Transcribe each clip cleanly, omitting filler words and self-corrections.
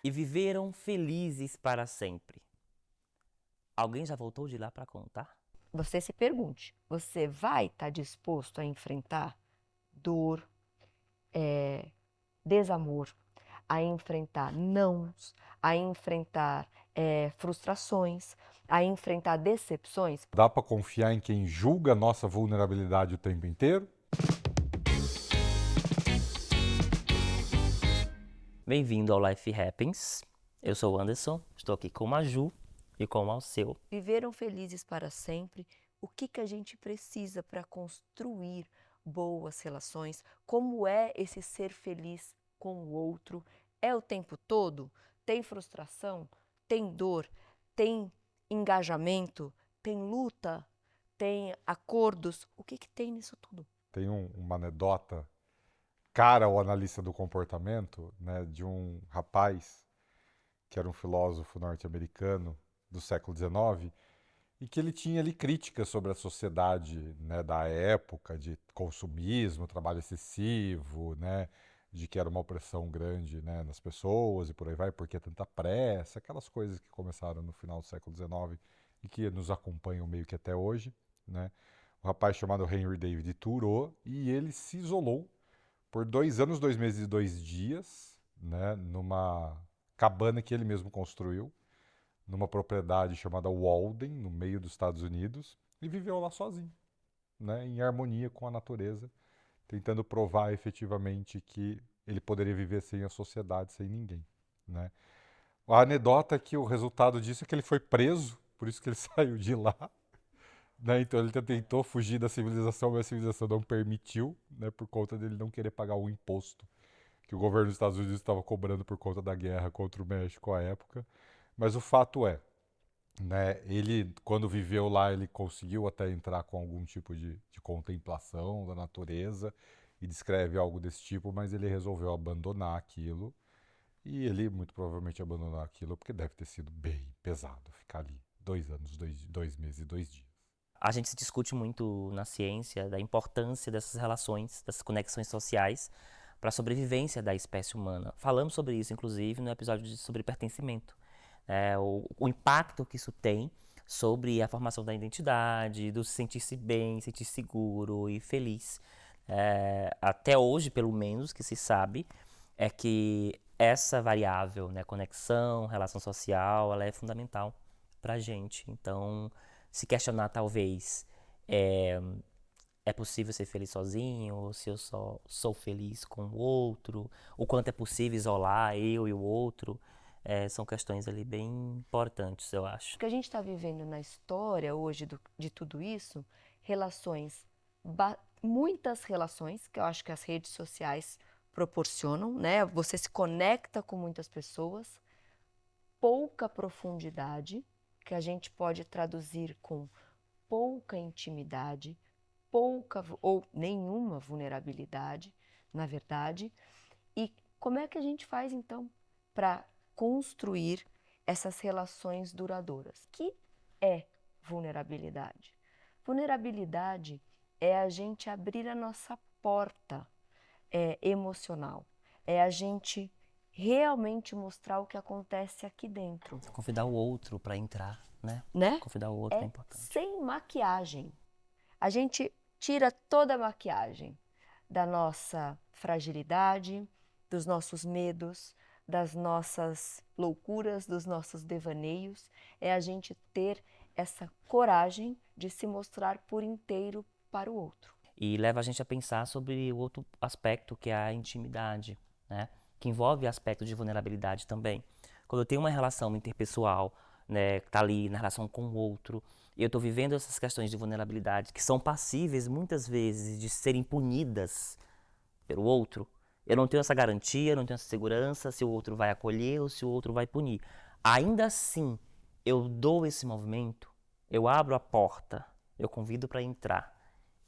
e viveram felizes para sempre. Alguém já voltou de lá para contar? Você se pergunte, você vai estar disposto a enfrentar dor, desamor, a enfrentar nãos, a enfrentar frustrações, a enfrentar decepções? Dá para confiar em quem julga a nossa vulnerabilidade o tempo inteiro? Bem-vindo ao Life Happens. Eu sou o Anderson, estou aqui com a Ju e com o Alceu. Viveram felizes para sempre. O que a gente precisa para construir boas relações? Como é esse ser feliz com o outro? É o tempo todo? Tem frustração? Tem dor? Tem engajamento? Tem luta? Tem acordos? O que tem nisso tudo? Tem uma anedota, cara, o analista do comportamento, né, de um rapaz que era um filósofo norte-americano do século XIX e que ele tinha ali críticas sobre a sociedade, né, da época, de consumismo, trabalho excessivo, né, de que era uma opressão grande, né, nas pessoas e por aí vai, porque tanta pressa, aquelas coisas que começaram no final do século XIX e que nos acompanham meio que até hoje, né. Um rapaz chamado Henry David Thoreau, e ele se isolou por 2 anos, 2 meses e 2 dias, né, numa cabana que ele mesmo construiu, numa propriedade chamada Walden, no meio dos Estados Unidos, e viveu lá sozinho, né, em harmonia com a natureza, tentando provar efetivamente que ele poderia viver sem a sociedade, sem ninguém, né. A anedota é que o resultado disso é que ele foi preso, por isso que ele saiu de lá, né, então ele tentou fugir da civilização, mas a civilização não permitiu, né, por conta dele não querer pagar o imposto que o governo dos Estados Unidos estava cobrando por conta da guerra contra o México à época. Mas o fato é, né, ele, quando viveu lá, ele conseguiu até entrar com algum tipo de contemplação da natureza e descreve algo desse tipo, mas ele resolveu abandonar aquilo. E ele muito provavelmente abandonou aquilo porque deve ter sido bem pesado ficar ali 2 anos, 2 meses e 2 dias. A gente se discute muito na ciência da importância dessas relações, dessas conexões sociais para a sobrevivência da espécie humana. Falamos sobre isso, inclusive, no episódio sobre pertencimento. O impacto que isso tem sobre a formação da identidade, do sentir-se bem, sentir seguro e feliz. Até hoje, pelo menos, que se sabe, é que essa variável, né, conexão, relação social, ela é fundamental para a gente. Então, se questionar talvez é possível ser feliz sozinho, ou se eu só sou feliz com o outro, o quanto é possível isolar eu e o outro, são questões ali bem importantes, eu acho. O que a gente está vivendo na história hoje de tudo isso, relações, muitas relações, que eu acho que as redes sociais proporcionam, né? Você se conecta com muitas pessoas, pouca profundidade, que a gente pode traduzir com pouca intimidade, pouca ou nenhuma vulnerabilidade, na verdade. E como é que a gente faz então para construir essas relações duradouras? Que é vulnerabilidade? Vulnerabilidade é a gente abrir a nossa porta emocional, é a gente realmente mostrar o que acontece aqui dentro, Convidar o outro para entrar, né? né? Convidar o outro é É importante. sem maquiagem. A gente tira toda a maquiagem da nossa fragilidade, dos nossos medos, das nossas loucuras, dos nossos devaneios. É a gente ter essa coragem de se mostrar por inteiro para o outro. E leva a gente a pensar sobre o outro aspecto, que é a intimidade, né? Que envolve aspectos de vulnerabilidade também. Quando eu tenho uma relação interpessoal, né, que tá ali na relação com o outro, e eu estou vivendo essas questões de vulnerabilidade que são passíveis muitas vezes de serem punidas pelo outro, eu não tenho essa garantia, não tenho essa segurança se o outro vai acolher ou se o outro vai punir. Ainda assim, eu dou esse movimento, eu abro a porta, eu convido para entrar,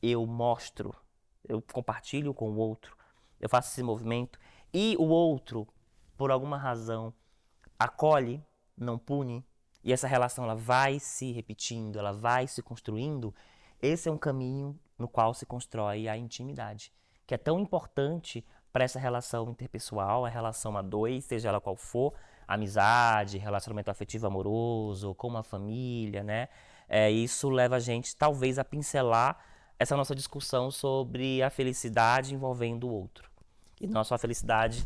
eu mostro, eu compartilho com o outro, eu faço esse movimento e o outro, por alguma razão, acolhe, não pune, e essa relação ela vai se repetindo, ela vai se construindo. Esse é um caminho no qual se constrói a intimidade, que é tão importante para essa relação interpessoal, a relação a dois, seja ela qual for, amizade, relacionamento afetivo amoroso, com uma família, né? Isso leva a gente, talvez, a pincelar essa nossa discussão sobre a felicidade envolvendo o outro. E não só a felicidade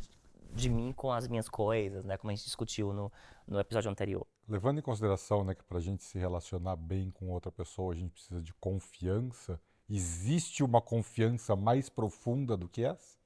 de mim com as minhas coisas, né? Como a gente discutiu no episódio anterior. Levando em consideração, né, que para a gente se relacionar bem com outra pessoa, a gente precisa de confiança. Existe uma confiança mais profunda do que essa?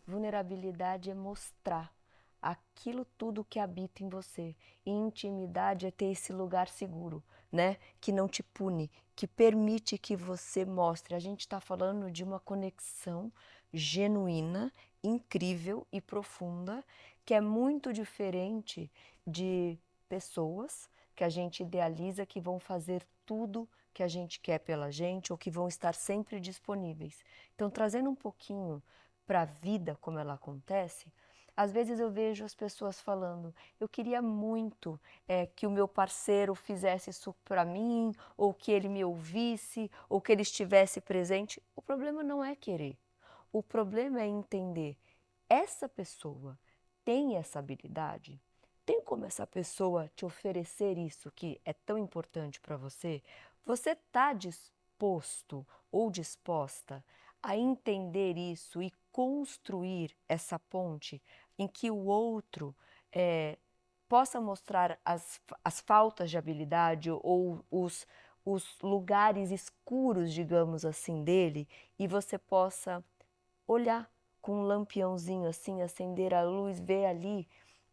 Vulnerabilidade é mostrar aquilo tudo que habita em você. E intimidade é ter esse lugar seguro, né? Que não te pune, que permite que você mostre. A gente está falando de uma conexão genuína, incrível e profunda, que é muito diferente de pessoas que a gente idealiza que vão fazer tudo que a gente quer pela gente ou que vão estar sempre disponíveis. Então, trazendo um pouquinho para a vida como ela acontece, às vezes eu vejo as pessoas falando, eu queria muito que o meu parceiro fizesse isso para mim, ou que ele me ouvisse, ou que ele estivesse presente. O problema não é querer, o problema é entender, essa pessoa tem essa habilidade? Tem como essa pessoa te oferecer isso que é tão importante para você? Você está disposto ou disposta a entender isso e construir essa ponte em que o outro possa mostrar as faltas de habilidade ou os lugares escuros, digamos assim, dele, e você possa olhar com um lampiãozinho assim, acender a luz, ver ali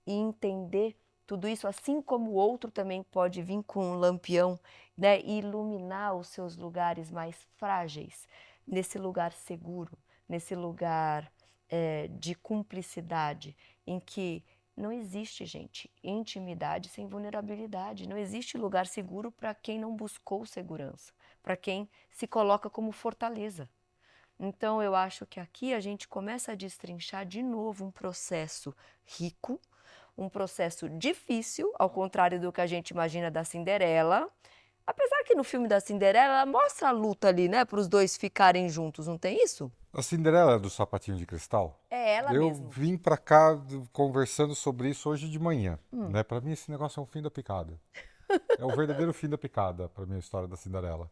e entender tudo isso, assim como o outro também pode vir com um lampião, né, e iluminar os seus lugares mais frágeis, nesse lugar seguro, nesse lugar de cumplicidade, em que não existe, gente, intimidade sem vulnerabilidade. Não existe lugar seguro para quem não buscou segurança, para quem se coloca como fortaleza. Então, eu acho que aqui a gente começa a destrinchar de novo um processo rico, um processo difícil, ao contrário do que a gente imagina da Cinderela. Apesar que no filme da Cinderela, ela mostra a luta ali, né, para os dois ficarem juntos, não tem isso? A Cinderela é do sapatinho de cristal? É ela Eu mesmo. vim pra cá conversando sobre isso hoje de manhã, né? Para mim esse negócio é um fim da picada. É o verdadeiro fim da picada para mim a história da Cinderela.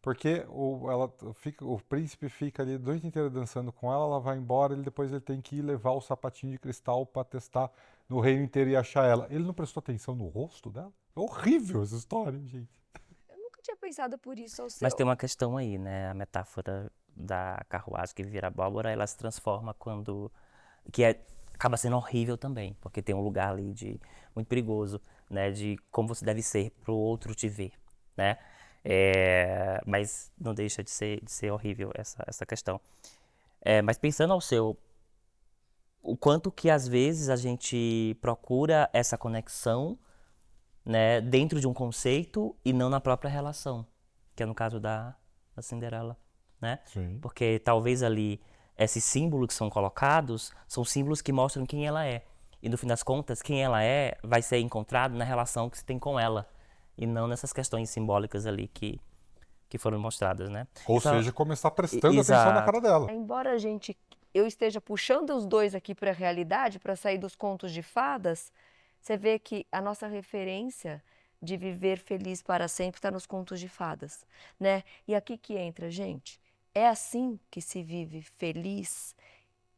Porque o príncipe fica ali a noite inteira dançando com ela, ela vai embora, depois ele tem que ir levar o sapatinho de cristal para testar no reino inteiro e achar ela. Ele não prestou atenção no rosto dela? É horrível essa história, gente. Eu nunca tinha pensado por isso ao Mas seu. tem uma questão aí, né? A metáfora da carruagem que vira abóbora, ela se transforma quando... acaba sendo horrível também, porque tem um lugar ali muito perigoso, né? De como você deve ser pro outro te ver, né? Mas não deixa de ser horrível essa questão. Mas pensando o quanto que às vezes a gente procura essa conexão, né, dentro de um conceito e não na própria relação, que é no caso da Cinderela, né? Sim. Porque talvez ali esses símbolos que são colocados são símbolos que mostram quem ela é. E no fim das contas, quem ela é vai ser encontrado na relação que se tem com ela e não nessas questões simbólicas ali que foram mostradas, né? Ou Então, seja, começar prestando atenção na cara dela. Embora eu esteja puxando os dois aqui para a realidade, para sair dos contos de fadas, você vê que a nossa referência de viver feliz para sempre está nos contos de fadas, né? E aqui que entra, gente, é assim que se vive feliz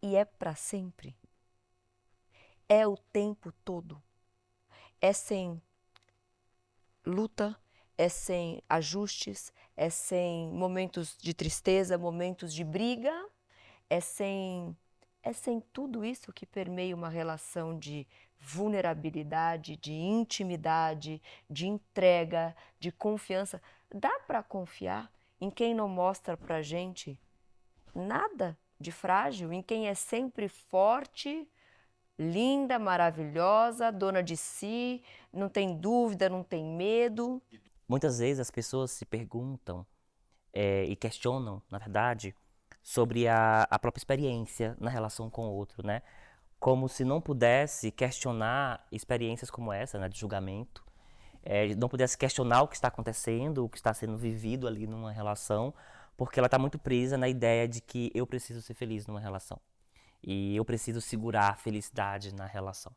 e é para sempre. É o tempo todo. É sem luta, é sem ajustes, é sem momentos de tristeza, momentos de briga, é sem tudo isso que permeia uma relação de vulnerabilidade, de intimidade, de entrega, de confiança. Dá para confiar em quem não mostra pra gente nada de frágil, em quem é sempre forte, linda, maravilhosa, dona de si, não tem dúvida, não tem medo. muitas vezes as pessoas se perguntam e questionam, na verdade, sobre a própria experiência na relação com o outro, né? Como se não pudesse questionar experiências como essa, né, de julgamento, não pudesse questionar o que está acontecendo, o que está sendo vivido ali numa relação, porque ela está muito presa na ideia de que eu preciso ser feliz numa relação. E eu preciso segurar a felicidade na relação,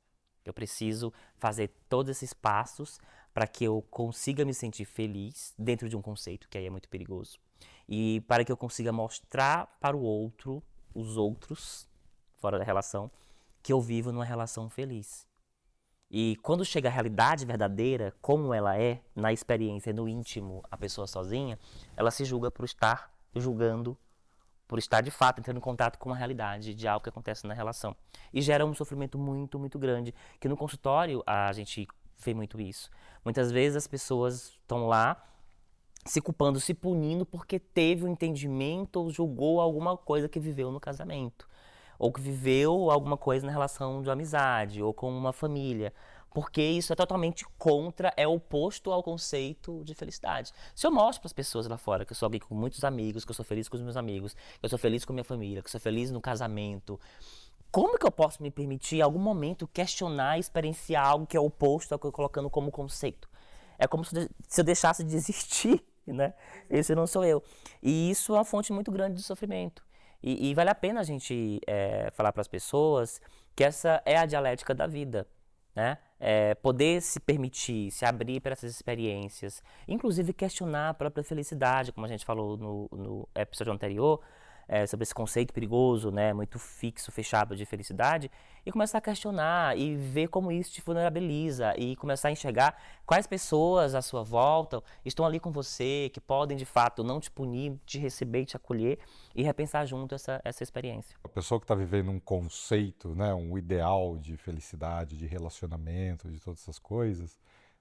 Eu preciso fazer todos esses passos para que eu consiga me sentir feliz dentro de um conceito que aí é muito perigoso. E para que eu consiga mostrar para o outro, os outros, fora da relação, que eu vivo numa relação feliz. E quando chega a realidade verdadeira, como ela é, na experiência, no íntimo, a pessoa sozinha, ela se julga por estar julgando, por estar de fato entrando em contato com a realidade de algo que acontece na relação. E gera um sofrimento muito, muito grande, que no consultório a gente vê muito isso. Muitas vezes as pessoas estão lá se culpando, se punindo porque teve um entendimento ou julgou alguma coisa que viveu no casamento, ou que viveu alguma coisa na relação de amizade, ou com uma família, porque isso é totalmente contra, é oposto ao conceito de felicidade. Se eu mostro para as pessoas lá fora que eu sou alguém com muitos amigos, que eu sou feliz com os meus amigos, que eu sou feliz com a minha família, que eu sou feliz no casamento, como que eu posso me permitir, em algum momento, questionar, experienciar algo que é oposto ao que eu estou colocando como conceito? É como se eu deixasse de existir, né? Esse não sou eu. E isso é uma fonte muito grande de sofrimento. E vale a pena a gente falar para as pessoas que essa é a dialética da vida, né? Poder se permitir, se abrir para essas experiências, inclusive questionar a própria felicidade, como a gente falou no episódio anterior, sobre esse conceito perigoso, né, muito fixo, fechado de felicidade, e começar a questionar e ver como isso te vulnerabiliza e começar a enxergar quais pessoas à sua volta estão ali com você, que podem de fato não te punir, te receber e te acolher e repensar junto essa experiência. A pessoa que está vivendo um conceito, né, um ideal de felicidade, de relacionamento, de todas essas coisas,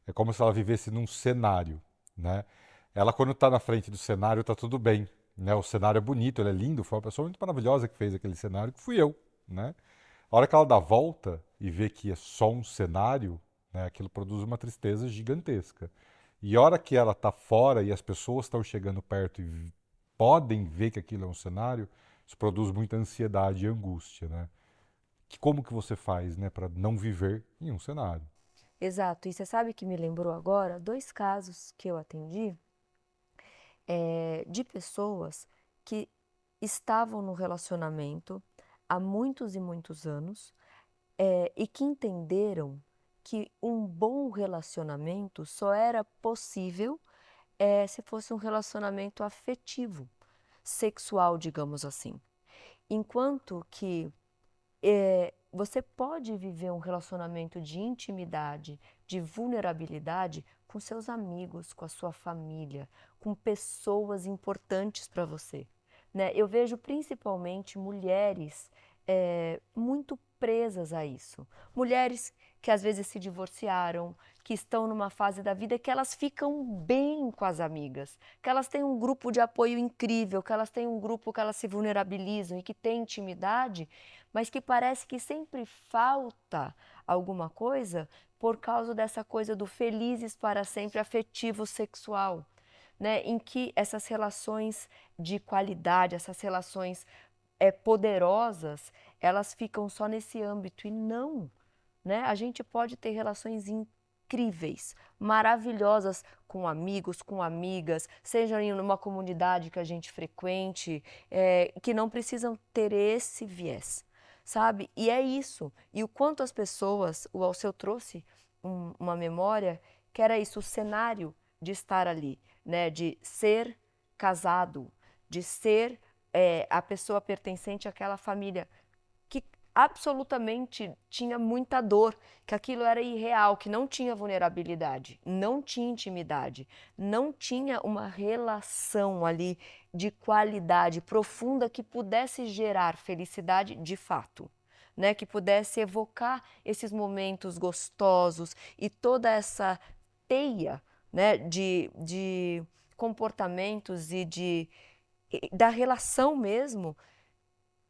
é como se ela vivesse num cenário, né? Ela, quando está na frente do cenário, está tudo bem, né? O cenário é bonito, ele é lindo, foi uma pessoa muito maravilhosa que fez aquele cenário, que fui eu, né? A hora que ela dá a volta e vê que é só um cenário, né, aquilo produz uma tristeza gigantesca. E a hora que ela está fora e as pessoas estão chegando perto e podem ver que aquilo é um cenário, isso produz muita ansiedade e angústia, né? Como que você faz, né, para não viver em um cenário? Exato. E você sabe que me lembrou agora 2 casos que eu atendi, de pessoas que estavam no relacionamento há muitos e muitos anos, e que entenderam que um bom relacionamento só era possível, se fosse um relacionamento afetivo, sexual, digamos assim. Enquanto que você pode viver um relacionamento de intimidade, de vulnerabilidade com seus amigos, com a sua família, com pessoas importantes para você, né? Eu vejo principalmente mulheres muito presas a isso. Mulheres que às vezes se divorciaram, que estão numa fase da vida que elas ficam bem com as amigas, que elas têm um grupo de apoio incrível, que elas têm um grupo que elas se vulnerabilizam e que têm intimidade, mas que parece que sempre falta alguma coisa por causa dessa coisa do felizes para sempre afetivo sexual, né? Em que essas relações de qualidade, essas relações poderosas, elas ficam só nesse âmbito e não, né? A gente pode ter relações incríveis, maravilhosas com amigos, com amigas, seja em uma comunidade que a gente frequente, que não precisam ter esse viés, sabe? E é isso. E o quanto as pessoas, o Alceu trouxe uma memória que era isso, o cenário de estar ali, né? De ser casado, de ser a pessoa pertencente àquela família que absolutamente tinha muita dor, que aquilo era irreal, que não tinha vulnerabilidade, não tinha intimidade, não tinha uma relação ali de qualidade profunda que pudesse gerar felicidade de fato, né? Que pudesse evocar esses momentos gostosos e toda essa teia, né, de comportamentos da relação mesmo,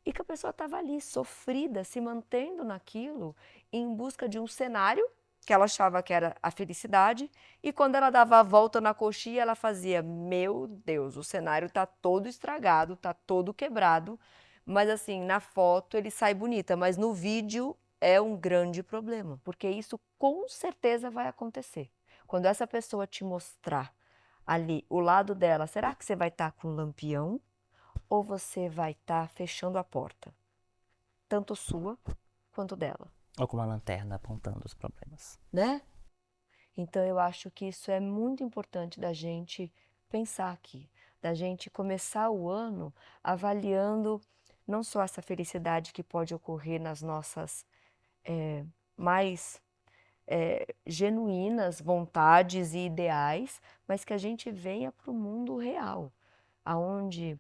e que a pessoa estava ali, sofrida, se mantendo naquilo, em busca de um cenário que ela achava que era a felicidade, e quando ela dava a volta na coxinha, ela fazia: meu Deus, o cenário está todo estragado, está todo quebrado, mas assim, na foto ele sai bonita, mas no vídeo é um grande problema, porque isso com certeza vai acontecer. Quando essa pessoa te mostrar ali o lado dela, será que você vai estar com um lampião ou você vai estar fechando a porta, tanto sua quanto dela? Ou com uma lanterna apontando os problemas. né? Então eu acho que isso é muito importante da gente pensar aqui, da gente começar o ano avaliando não só essa felicidade que pode ocorrer nas nossas mais genuínas vontades e ideais, mas que a gente venha para o mundo real, aonde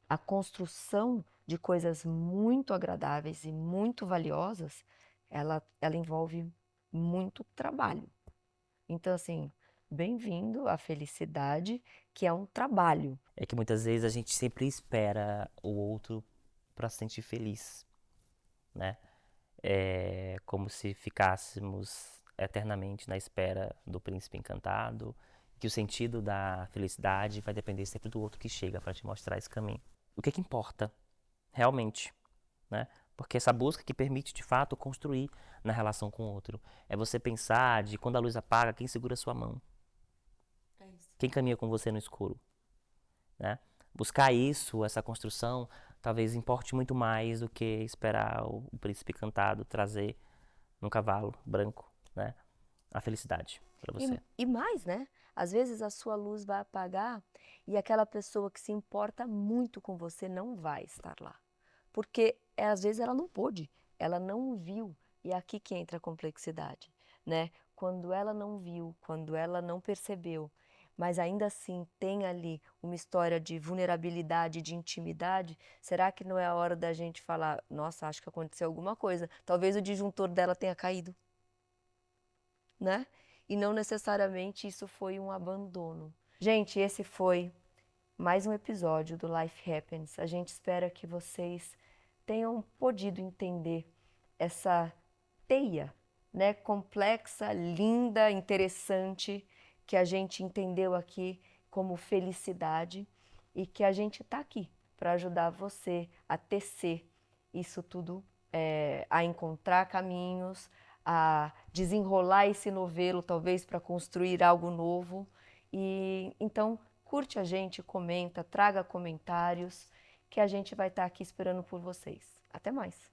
a construção de coisas muito agradáveis e muito valiosas, ela envolve muito trabalho. Então, assim, bem-vindo à felicidade, que é um trabalho. É que muitas vezes a gente sempre espera o outro para se sentir feliz, né? É como se ficássemos eternamente na espera do príncipe encantado, que o sentido da felicidade vai depender sempre do outro que chega para te mostrar esse caminho. O que importa, realmente, né? Porque essa busca que permite, de fato, construir na relação com o outro. É você pensar de quando a luz apaga, quem segura a sua mão? Quem caminha com você no escuro? Né? Buscar isso, essa construção, talvez importe muito mais do que esperar o príncipe encantado trazer num cavalo branco, né? A felicidade para você. E mais, né? Às vezes a sua luz vai apagar e aquela pessoa que se importa muito com você não vai estar lá. Porque às vezes ela não pôde, ela não viu. E é aqui que entra a complexidade, né? Quando ela não viu, quando ela não percebeu, mas ainda assim tem ali uma história de vulnerabilidade, de intimidade, será que não é a hora da gente falar, nossa, acho que aconteceu alguma coisa? Talvez o disjuntor dela tenha caído, né? E não necessariamente isso foi um abandono. Gente, esse foi mais um episódio do Life Happens. A gente espera que vocês tenham podido entender essa teia, né, complexa, linda, interessante, que a gente entendeu aqui como felicidade e que a gente está aqui para ajudar você a tecer isso tudo, a encontrar caminhos, a desenrolar esse novelo, talvez para construir algo novo. E então curte a gente, comenta, traga comentários, que a gente vai estar aqui esperando por vocês. Até mais!